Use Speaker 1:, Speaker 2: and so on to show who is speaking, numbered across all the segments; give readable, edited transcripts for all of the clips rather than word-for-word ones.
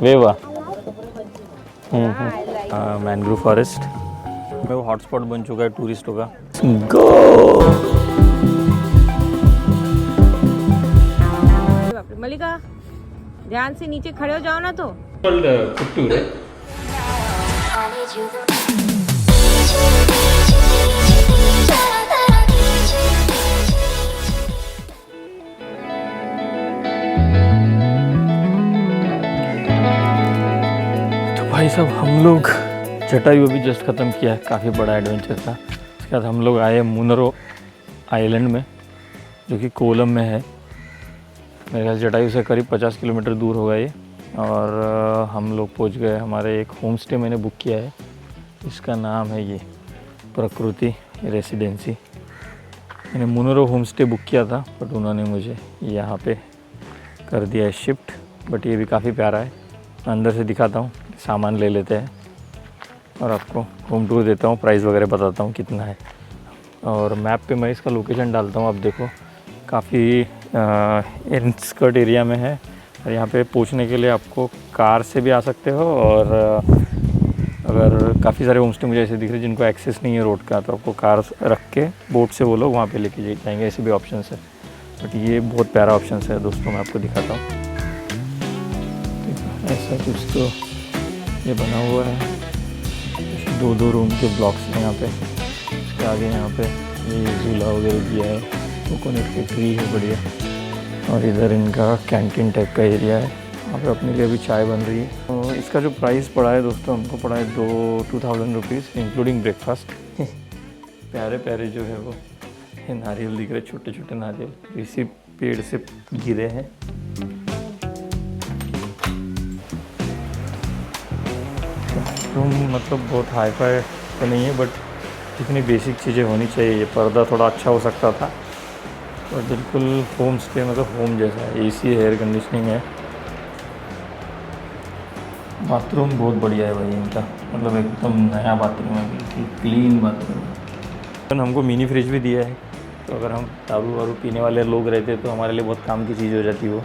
Speaker 1: वेवा mangrove forest में वो hotspot बन चुका है टूरिस्टों का। गो
Speaker 2: मलिका ध्यान से नीचे खड़े हो जाओ ना तो।
Speaker 1: कुट्टू है। भाई साहब हम लोग जटायू अभी जस्ट ख़त्म किया है, काफ़ी बड़ा एडवेंचर था। उसके बाद हम लोग आए मुनरो आइलैंड में जो कि कोलम में है। मेरे ख्याल जटायू से करीब 50 किलोमीटर दूर होगा ये। और हम लोग पहुंच गए, हमारे एक होम स्टे मैंने बुक किया है, इसका नाम है ये प्रकृति रेसिडेंसी। मैंने मुनरो होम स्टे बुक किया था बट उन्होंने मुझे यहाँ पे कर दिया है शिफ्ट। बट ये भी काफ़ी प्यारा है। अंदर से दिखाता हूँ, सामान ले लेते हैं और आपको होम टूर देता हूँ, प्राइस वगैरह बताता हूँ कितना है। और मैप पे मैं इसका लोकेशन डालता हूँ, आप देखो काफ़ी इंस्कर्ट एरिया में है। और यहाँ पे पहुँचने के लिए आपको कार से भी आ सकते हो, और अगर काफ़ी सारे होम स्टे मुझे ऐसे दिख रहे हैं जिनको एक्सेस नहीं है रोड का, तो आपको कार रख के बोट से वो लोग वहाँ पे लेके जाएंगे, ऐसे भी ऑप्शन है। बट ये बहुत प्यारा ऑप्शन है दोस्तों, मैं आपको दिखाता हूँ। ऐसा कुछ तो ये बना हुआ है, 2-2 रूम के ब्लॉक्स हैं यहाँ पे। उसके आगे यहाँ पे ये झूला वगैरह दिया है, कोकोनट की ट्री है बढ़िया। और इधर इनका कैंटीन टाइप का एरिया है, वहाँ पे अपने लिए अभी चाय बन रही है। तो इसका जो प्राइस पड़ा है दोस्तों, हमको पड़ा है 2000 रुपीज़ इंक्लूडिंग ब्रेकफास्ट। प्यारे प्यारे जो है वो ये नारियल दिख रहे, छोटे छोटे नारियल इसी पेड़ से गिरे हैं। रूम मतलब बहुत हाई फाई तो नहीं है, बट जितनी बेसिक चीज़ें होनी चाहिए। ये पर्दा थोड़ा अच्छा हो सकता था, और बिल्कुल होम स्टे मतलब होम जैसा है। एसी है, एयर कंडीशनिंग है। बाथरूम बहुत बढ़िया है भाई इनका, मतलब एकदम नया बाथरूम है, बिल्कुल क्लीन बाथरूम है। हमको मिनी फ्रिज भी दिया है, तो अगर हम दारू वारू पीने वाले लोग रहते तो हमारे लिए बहुत काम की चीज़ हो जाती वो।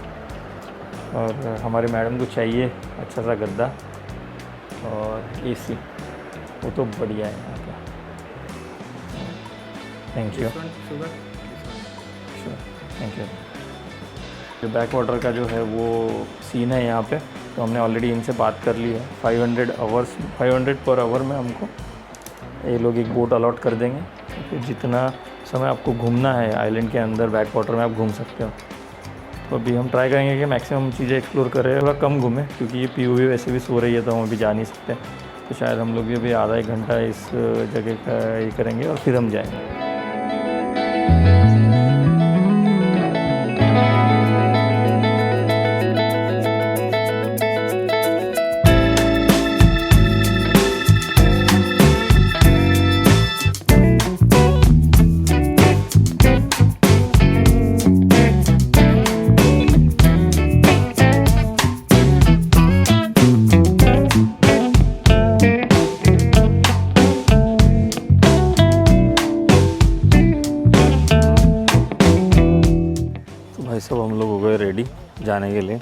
Speaker 1: और हमारे मैडम को चाहिए अच्छा सा गद्दा और एसी, वो तो बढ़िया है यहाँ का। Thank you, thank you. जो बैक वाटर का जो है वो सीन है यहाँ पे, तो हमने ऑलरेडी इनसे बात कर ली है। 500 पर आवर में हमको ये लोग एक बोट अलॉट कर देंगे। तो जितना समय आपको घूमना है आइलैंड के अंदर बैक वाटर में आप घूम सकते हो। तो अभी हम ट्राई करेंगे कि मैक्सिमम चीज़ें एक्सप्लोर करें, थोड़ा कम घूमें, क्योंकि ये पीओवी वैसे भी सो रही है तो हम अभी जा नहीं सकते। तो शायद हम लोग भी अभी आधा 1 घंटा इस जगह का ये करेंगे और फिर हम जाएंगे। भाई सब हम लोग हो गए रेडी जाने के लिए,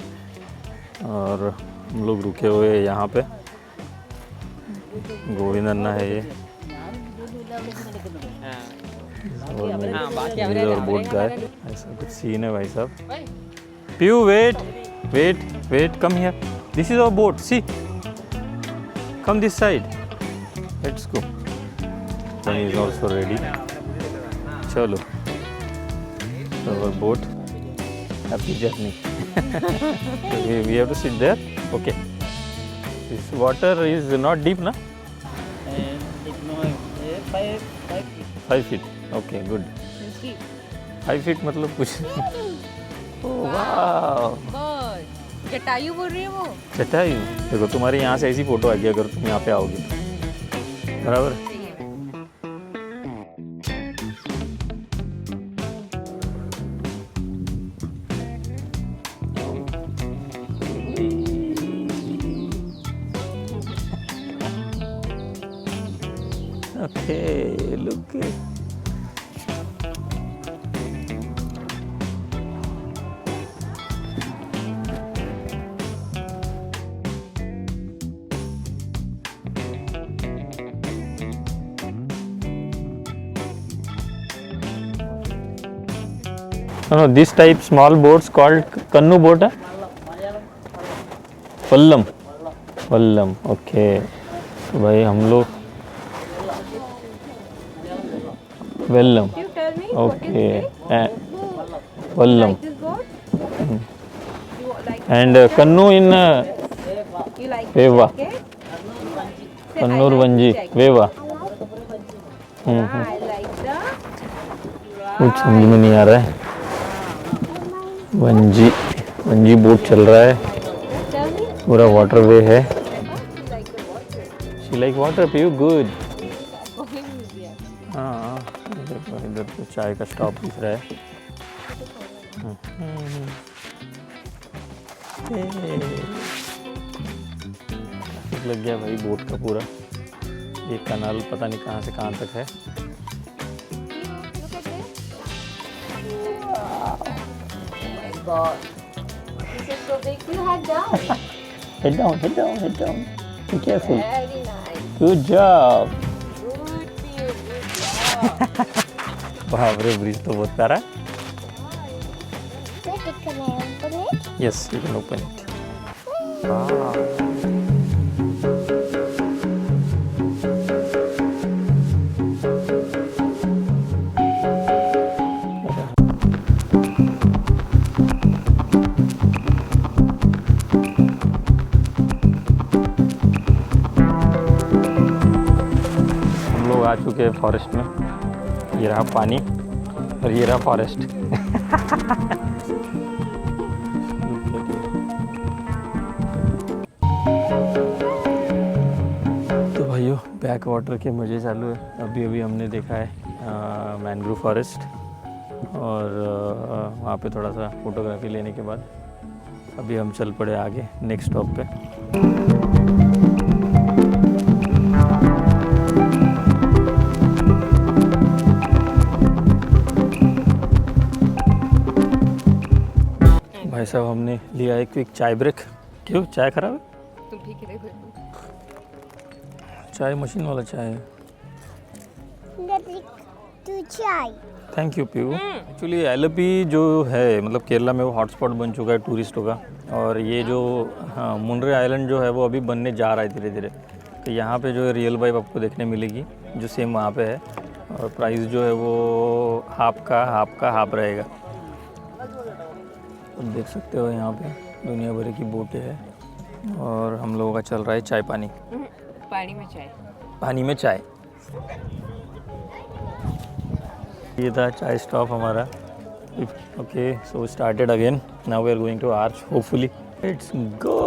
Speaker 1: और हम लोग रुके हुए यहाँ पे। गोविंद अन्ना है ये, और बोट गाय। ऐसा कुछ सीन है भाई साहब। पीयू wait wait wait, come here, this is our boat, see come this side, let's go. He is also ready, चलो our boat. Happy journey. we have to sit there. Okay. This water is not deep, na?
Speaker 3: No, 5 feet.
Speaker 1: 5 feet. Okay, good. 5 feet मतलब कुछ। Oh wow.
Speaker 2: बस जटायू बोल रही है वो।
Speaker 1: जटायू, देखो तुम्हारी यहाँ से ऐसी फोटो आएगी अगर तुम यहाँ पे आओगे, बराबर। Okay, look it. No this type small boats called canoe boat है वल्लम वल्लम ओके तो भाई हम लोग vallam
Speaker 2: You tell me
Speaker 1: okay
Speaker 2: what
Speaker 1: vallam
Speaker 2: is this boat? You like
Speaker 1: and canoe in
Speaker 2: you like
Speaker 1: वेवा
Speaker 2: jacket? Say, I
Speaker 1: कन्नूर
Speaker 2: like
Speaker 1: वंजी
Speaker 2: jacket.
Speaker 1: वेवा
Speaker 2: I like the
Speaker 1: कुछ समझ में नहीं आ रहा है वंजी वंजी बोट चल रहा है
Speaker 2: tell me
Speaker 1: पूरा वाटर वे है
Speaker 2: you like the water.
Speaker 1: She like water पीयू गुड
Speaker 2: Going here.
Speaker 1: हाँ इधर तो चाय का स्टॉप दिख रहा है ट्रैफिक लग गया भाई बोट का पूरा ये कनाल पता नहीं कहाँ से कहाँ तक है
Speaker 2: Look at this. Wow. Oh my God. This is so big. You had down.
Speaker 1: head down be careful
Speaker 2: Very nice.
Speaker 1: good job
Speaker 2: Good view. Good job.
Speaker 1: बाप रे ब्रिज तो बहुत प्यारा है
Speaker 4: Can I open it?
Speaker 1: Yes you can open it हम लोग आ चुके हैं फॉरेस्ट में ये रहा पानी और ये रहा फॉरेस्ट तो भाइयों बैक वाटर के मज़े चालू है अभी अभी हमने देखा है मैंग्रोव फॉरेस्ट और वहाँ पे थोड़ा सा फोटोग्राफी लेने के बाद अभी हम चल पड़े आगे नेक्स्ट स्टॉप पे भाई साहब हमने लिया है क्विक चाय ब्रेक क्यों चाय खराब है
Speaker 2: तुम ठीक है देखो
Speaker 1: चाय मशीन वाला चाय है
Speaker 4: Let it to chai.
Speaker 1: Thank you पीयू एक्चुअली एलपी जो है मतलब केरला में वो हॉटस्पॉट बन चुका है टूरिस्टों का और ये जो हाँ मुंड्रे आइलैंड जो है वो अभी बनने जा रहा है धीरे धीरे तो यहाँ पे जो है रियल वाइब आपको देखने मिलेगी जो सेम वहाँ पे है और प्राइस जो है वो हाफ का हाफ रहेगा तो देख सकते हो यहाँ पे दुनिया भर की बोटें हैं और हम लोगों का चल रहा है चाय पानी
Speaker 2: पानी में चाय
Speaker 1: ये था चाय स्टॉप हमारा okay so started again now we are going to arch hopefully let's go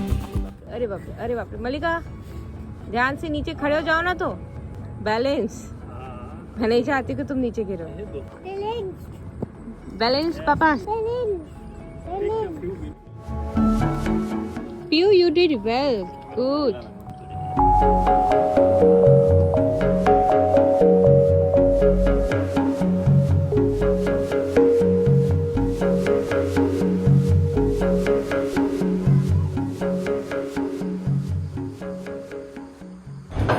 Speaker 2: अरे बाप रे मलिका ध्यान से नीचे खड़े हो जाओ ना तो बैलेंस मैं नहीं चाहती कि तुम नीचे गिरो बैलेंस पापा Pew, you did well. Good.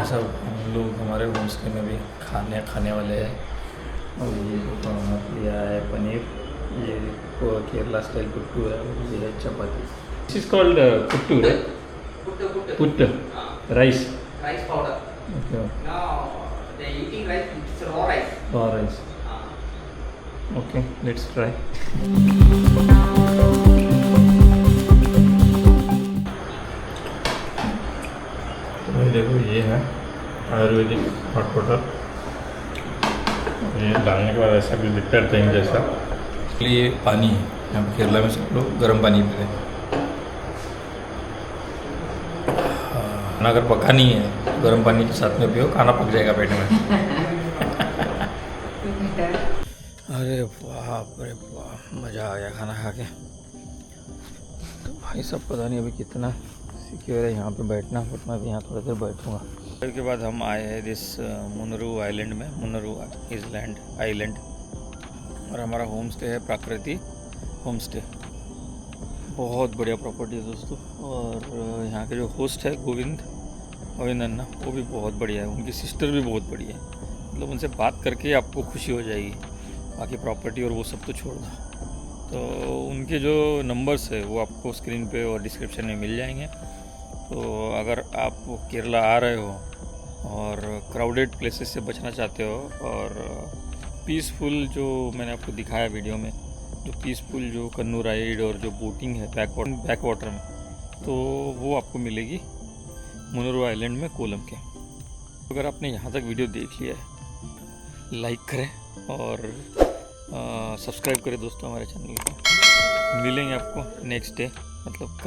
Speaker 1: सब हम लोग हमारे होम स्टे में भी खाने वाले हैं और ये लिया है पनीर ये केरला स्टाइल पुट्टू है और ये है chapati this is called puttu right puttu rice
Speaker 3: powder.
Speaker 1: Okay
Speaker 3: Now they eating rice, it's raw rice.
Speaker 1: raw rice okay let's try तो देखो ये है आयुर्वेदिक हॉट वाटर ये डालने के बाद ऐसा कुछ दिखता है टैंक जैसा ये पानी है यहाँ पे केरला में सब लोग गर्म पानी पीते हैं। खाना अगर पका नहीं है तो गर्म पानी के साथ में पियो, खाना पक जाएगा पेट में। अरे बाप रे बाप, मज़ा आ गया खाना खा के। तो भाई सब पता नहीं अभी कितना सिक्योर है यहाँ पे बैठना, बट मैं भी यहाँ थोड़ी देर बैठूँगा। उसके बाद हम आए हैं दिस मुनरू आइलैंड में, मुनरू आइलैंड आइलैंड, और हमारा होम स्टे है प्राकृति होम स्टे। बहुत बढ़िया प्रॉपर्टी है दोस्तों। और यहाँ के जो होस्ट है गोविंद अन्ना, वो भी बहुत बढ़िया है। उनकी सिस्टर भी बहुत बढ़िया है, मतलब उनसे बात करके आपको खुशी हो जाएगी। बाकी प्रॉपर्टी और वो सब तो छोड़ दो। तो उनके जो नंबर्स है वो आपको स्क्रीन पे और डिस्क्रिप्शन में मिल जाएंगे। तो अगर आप केरला आ रहे हो और क्राउडेड प्लेसेस से बचना चाहते हो, और पीसफुल जो मैंने आपको दिखाया वीडियो में, जो पीसफुल जो कन्नू राइड और जो बोटिंग है बैक वाटर में, तो वो आपको मिलेगी मुनरू आइलैंड में कोलम के। अगर आपने यहाँ तक वीडियो देख लिया है, लाइक करें और सब्सक्राइब करें दोस्तों हमारे चैनल को। मिलेंगे आपको नेक्स्ट डे, मतलब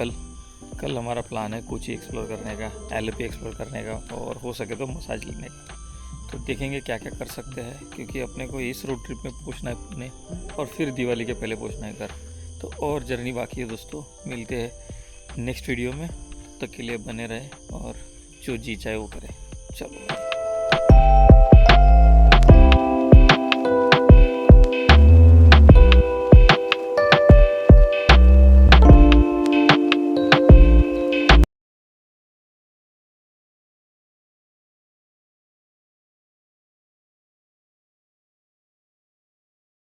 Speaker 1: कल हमारा प्लान है कोची एक्सप्लोर करने का, एलपी एक्सप्लोर करने का, और हो सके तो मसाज लेने का। तो देखेंगे क्या क्या कर सकते हैं, क्योंकि अपने को इस रोड ट्रिप में पहुंचना है पुणे, और फिर दिवाली के पहले पहुंचना है घर। तो और जर्नी बाकी है दोस्तों। मिलते हैं नेक्स्ट वीडियो में, तब तक के लिए बने रहे और जो जी चाहे वो करें। चलो।